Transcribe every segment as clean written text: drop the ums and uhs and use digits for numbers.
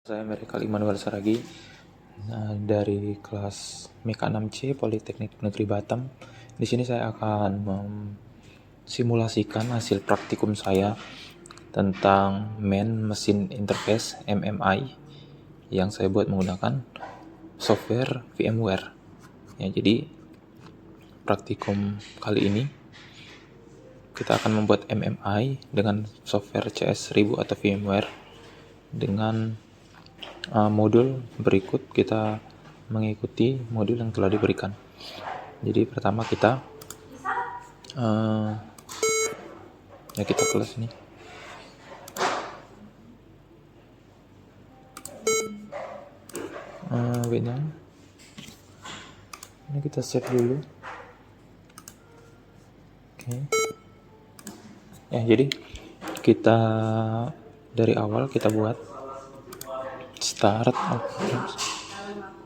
Saya Merikal Immanuel Saragi dari kelas Meka 6C Politeknik Negeri Batam. Di sini saya akan simulasikan hasil praktikum saya tentang Main Machine Interface MMI yang saya buat menggunakan software VMware. Ya, jadi praktikum kali ini kita akan membuat MMI dengan software CS1000 atau VMware dengan modul berikut. Kita mengikuti modul yang telah diberikan. Jadi pertama kita kita kelas ini. Ini kita save dulu. Oke. Ya, jadi kita dari awal kita buat start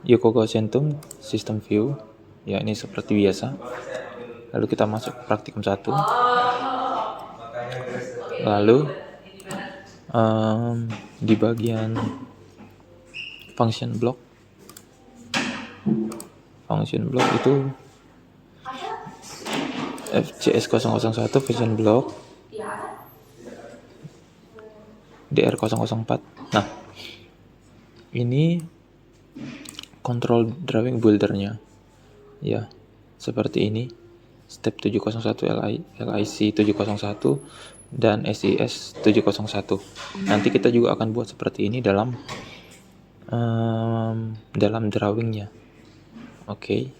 Yokogawa Centum System View. Ya, ini seperti biasa. Lalu kita masuk praktikum 1. Lalu di bagian function block itu FCS001 function block DR004. Nah, ini control drawing buildernya. Ya, seperti ini. Step 701 LIC 701 dan SIS 701. Nanti kita juga akan buat seperti ini dalam drawingnya. Oke.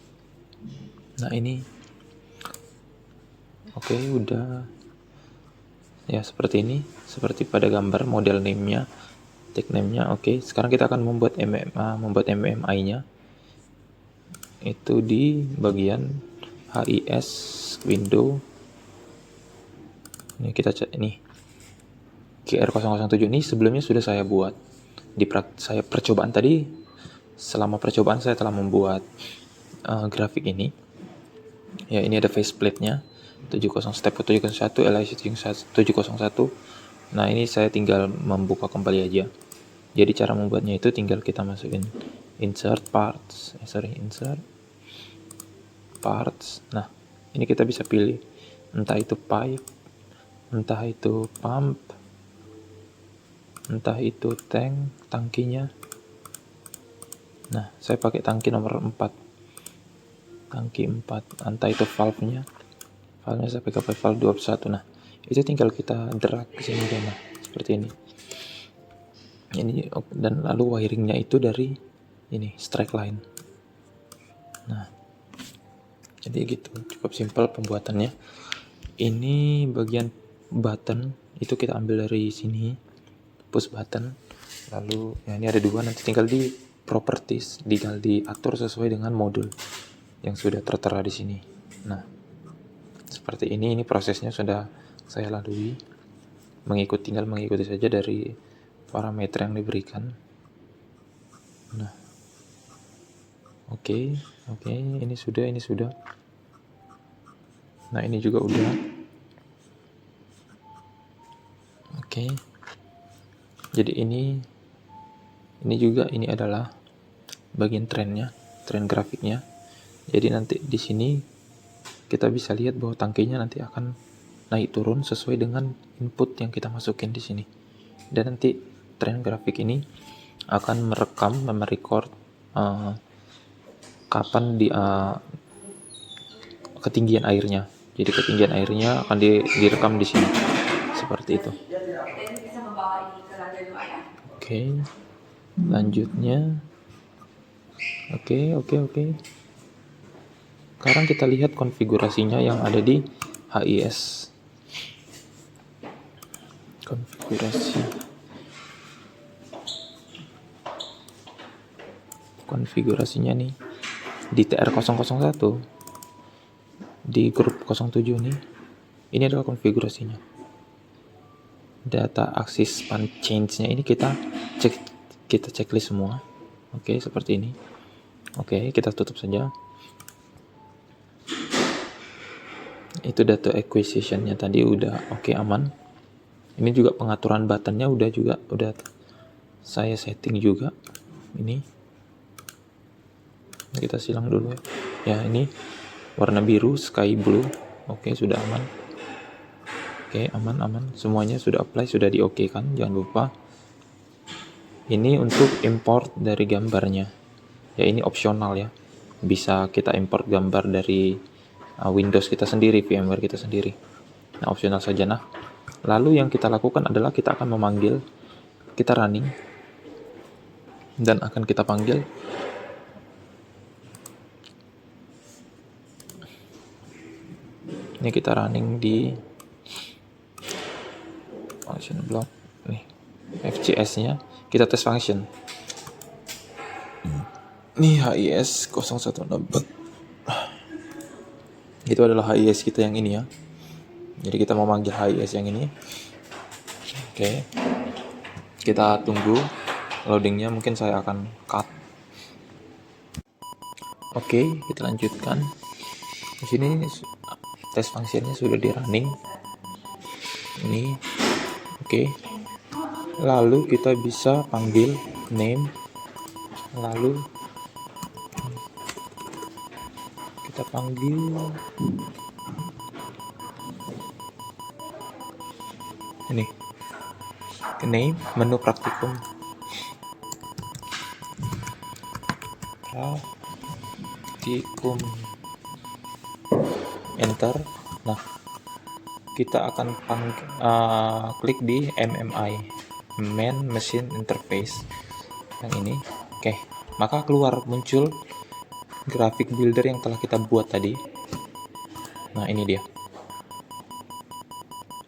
Nah, ini udah ya seperti ini, seperti pada gambar model name-nya, tag name-nya. Oke, sekarang kita akan membuat MMI-nya. Itu di bagian HIS window. Ini kita cek ini. GR007 ini sebelumnya sudah saya buat. Saya percobaan tadi, selama percobaan saya telah membuat grafik ini. Ya, ini ada faceplate-nya 70 step 701 LIC 701. Nah, ini saya tinggal membuka kembali aja. Jadi cara membuatnya itu tinggal kita masukin insert parts. Nah, ini kita bisa pilih entah itu pipe, entah itu pump, entah itu tangkinya. Nah, saya pakai tangki nomor 4. Entah itu valve-nya saya pakai valve 21. Nah, itu tinggal kita drag ke sini deh. Nah, seperti ini. Dan lalu wiringnya itu dari ini strike line. Nah, jadi gitu, cukup simpel pembuatannya. Ini bagian button itu kita ambil dari sini, push button. Lalu ya ini ada 2, nanti tinggal di properties, tinggal diatur sesuai dengan modul yang sudah tertera di sini. Nah, seperti ini prosesnya sudah saya lalui. Tinggal mengikuti saja dari parameter yang diberikan. Nah, oke, ini sudah. Nah, ini juga udah. Oke. Jadi ini adalah bagian tren grafiknya. Jadi nanti di sini kita bisa lihat bahwa tangkinya nanti akan naik turun sesuai dengan input yang kita masukin di sini. Dan nanti tren grafik ini akan merecord kapan ketinggian airnya. Jadi ketinggian airnya akan direkam di sini. Seperti itu. Oke. Lanjutnya. Oke. Sekarang kita lihat konfigurasinya yang ada di HIS. Konfigurasinya nih di TR001 di grup 07 nih. Ini adalah konfigurasinya. Data aksis span change-nya ini kita checklist semua. Oke, seperti ini. Oke, kita tutup saja. Itu data acquisition-nya tadi udah oke, aman. Ini juga pengaturan button-nya udah saya setting juga ini. Kita silang dulu ya. Ini warna biru, sky blue. Oke, sudah aman. Oke, aman. Semuanya sudah apply, sudah di oke kan? Jangan lupa. Ini untuk import dari gambarnya. Ya, ini opsional ya. Bisa kita import gambar dari Windows kita sendiri, VMware kita sendiri. Nah, opsional saja. Nah, lalu yang kita lakukan adalah kita akan memanggil, kita running, dan akan kita panggil ini. Kita running di function block nih, FCS-nya kita tes function. Ini HIS 0164. Itu adalah HIS kita yang ini ya. Jadi kita mau manggil HIS yang ini. Oke. Kita tunggu loadingnya, mungkin saya akan cut. Oke, kita lanjutkan. Di sini tes functionnya sudah di running. Ini. Oke. Lalu kita bisa panggil name. Lalu kita panggil ini name, menu praktikum, enter. Nah, kita akan klik di MMI, main machine interface yang ini. Oke, maka keluar muncul grafik builder yang telah kita buat tadi. Nah, ini dia.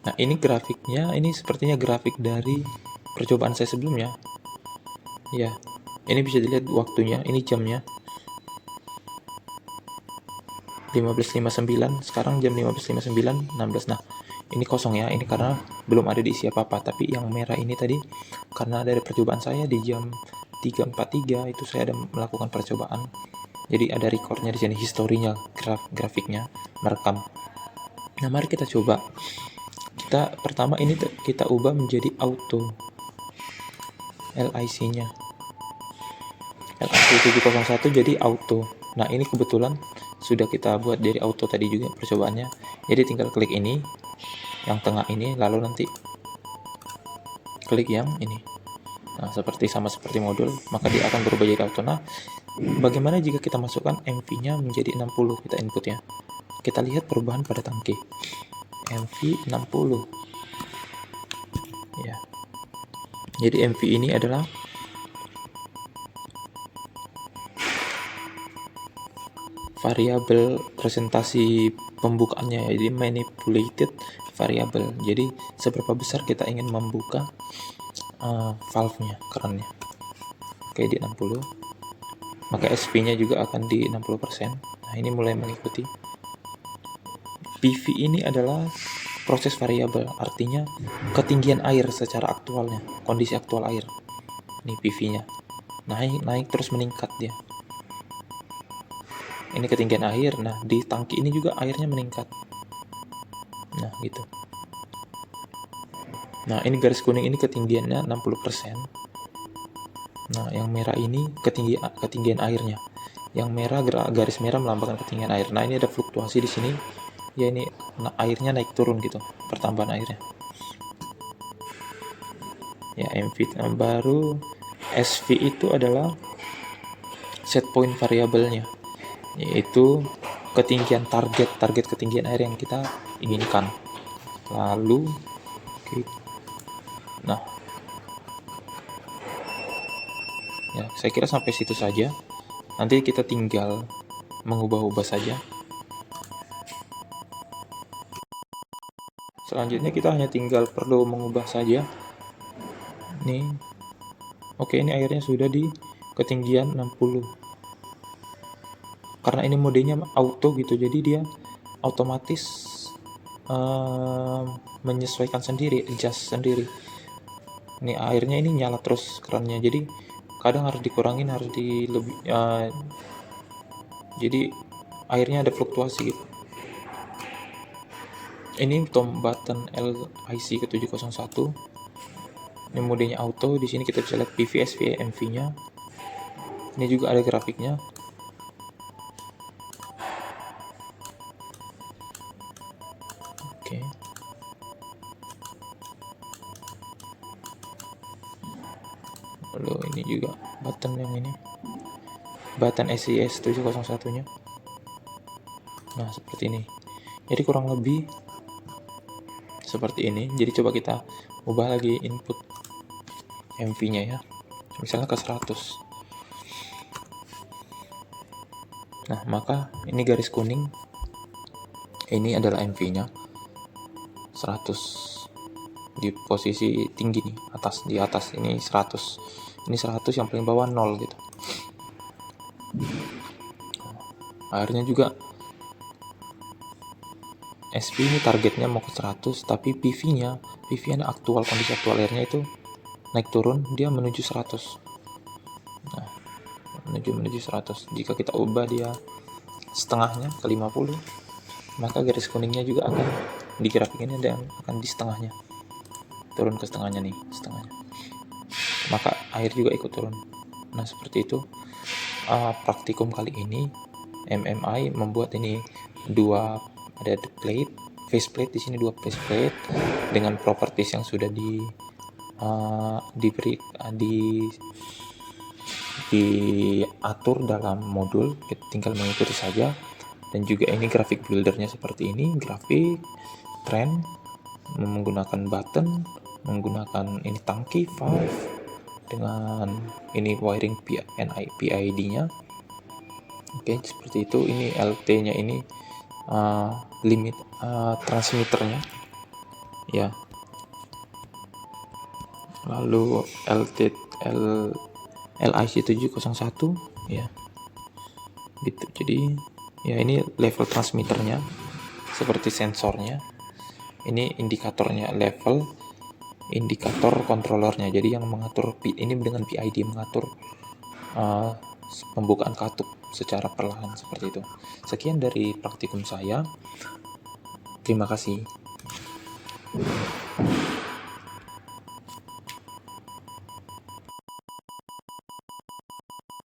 Nah, ini grafiknya, ini sepertinya grafik dari percobaan saya sebelumnya. Ya, ini bisa dilihat waktunya, ini jamnya 15.59, sekarang jam 15.59, 16. Nah, ini kosong ya, ini karena belum ada diisi apa-apa. Tapi yang merah ini tadi, karena dari percobaan saya di jam 3.43 itu saya ada melakukan percobaan. Jadi ada recordnya di sini, historinya, grafiknya merekam. Nah, mari kita coba. Kita pertama ini kita ubah menjadi auto LIC-nya. LIC 701 jadi auto. Nah, ini kebetulan sudah kita buat dari auto tadi juga percobaannya. Jadi tinggal klik ini, yang tengah ini, lalu nanti klik yang ini. Nah, sama seperti modul, maka dia akan berubah jadi auto. Nah, bagaimana jika kita masukkan MV-nya menjadi 60? Kita input ya. Kita lihat perubahan pada tangki. MV 60. Ya. Jadi MV ini adalah variabel presentasi pembukaannya, jadi manipulated variable. Jadi seberapa besar kita ingin membuka valve-nya, kerannya. Oke, di 60. Maka SP-nya juga akan di 60%. Nah, ini mulai mengikuti. PV ini adalah proses variabel, artinya ketinggian air secara aktualnya, kondisi aktual air. Ini PV-nya. Naik terus meningkat dia. Ini ketinggian air. Nah, di tangki ini juga airnya meningkat. Nah, gitu. Nah, ini garis kuning ini ketinggiannya 60%. Nah, yang merah ini ketinggian airnya. Yang merah, garis merah melambangkan ketinggian air. Nah, ini ada fluktuasi di sini. Ya, ini airnya naik turun gitu, pertambahan airnya. Ya, MV baru. SV itu adalah set point variabelnya, yaitu ketinggian target ketinggian air yang kita inginkan. Lalu nah, ya, saya kira sampai situ saja. Nanti kita tinggal mengubah-ubah saja. Selanjutnya kita hanya tinggal perlu mengubah saja. Nih. Oke, ini airnya sudah di ketinggian 60. Karena ini modenya auto gitu, jadi dia otomatis menyesuaikan sendiri, adjust sendiri. Ini airnya ini nyala terus kerannya, jadi kadang harus dikurangin, harus jadi airnya ada fluktuasi gitu. Ini tom button LIC ke 701. Ini modenya auto. Di sini kita bisa lihat PV, SV, MV-nya. Ini juga ada grafiknya. Oke. Lalu ini juga button yang ini. Button SIS 701-nya. Nah, seperti ini. Jadi kurang lebih seperti ini. Jadi coba kita ubah lagi input MV-nya ya. Misalnya ke 100. Nah, maka ini garis kuning. Ini adalah MV-nya. 100 di posisi tinggi nih, di atas ini 100. Ini 100, yang paling bawah 0 gitu. Akhirnya juga SP ini targetnya mau ke 100, tapi PV-nya kondisi aktual airnya itu naik turun, dia menuju 100. Nah, menuju 100. Jika kita ubah dia setengahnya ke 50, maka garis kuningnya juga akan di grafik ini ada yang akan di setengahnya, turun ke setengahnya nih, setengahnya. Maka air juga ikut turun. Nah, seperti itu praktikum kali ini. MMI membuat ini ada faceplate di sini, 2 faceplate dengan properties yang sudah diatur dalam modul. Kita tinggal mengikuti saja. Dan juga ini grafik buildernya seperti ini, grafik trend menggunakan button, menggunakan ini tangki valve dengan ini wiring PID-nya. Oke, seperti itu. Ini LT-nya ini limit transmitternya ya. Lalu LIC 701 ya. Gitu. Jadi ya, ini level transmitternya seperti sensornya. Ini indikatornya level, indikator kontrolernya. Jadi yang mengatur ini dengan PID mengatur pembukaan katup secara perlahan seperti itu. Sekian dari praktikum saya. Terima kasih.